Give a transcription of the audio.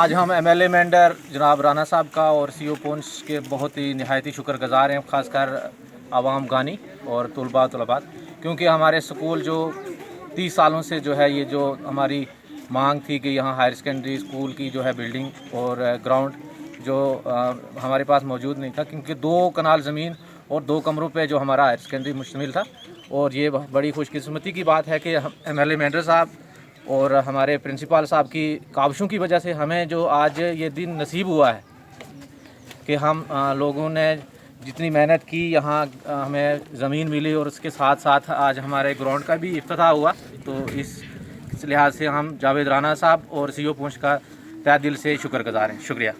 आज हम एमएलए मेंढर जनाब राना साहब का और सीओ पुंछ के बहुत ही नहायत ही शुक्रगुजार हैं, ख़ासकर आवाम गानी और तलबात, क्योंकि हमारे स्कूल जो 30 सालों से जो है ये जो हमारी मांग थी कि यहाँ हायर सेकेंडरी स्कूल की जो है बिल्डिंग और ग्राउंड जो हमारे पास मौजूद नहीं था, क्योंकि 2 कनाल ज़मीन और 2 कमरों पे जो हमारा हायर सेकेंडरी मुश्तमिल था। और ये बड़ी खुशकिस्मती की बात है कि एमएलए मेंढर साहब और हमारे प्रिंसिपल साहब की काविशों की वजह से हमें जो आज ये दिन नसीब हुआ है कि हम लोगों ने जितनी मेहनत की यहाँ हमें ज़मीन मिली और उसके साथ साथ आज हमारे ग्राउंड का भी इफ्तिताह हुआ। तो इस लिहाज से हम जावेद राना साहब और सीओ पुंछ का तहे दिल से शुक्रगुजार हैं। शुक्रिया।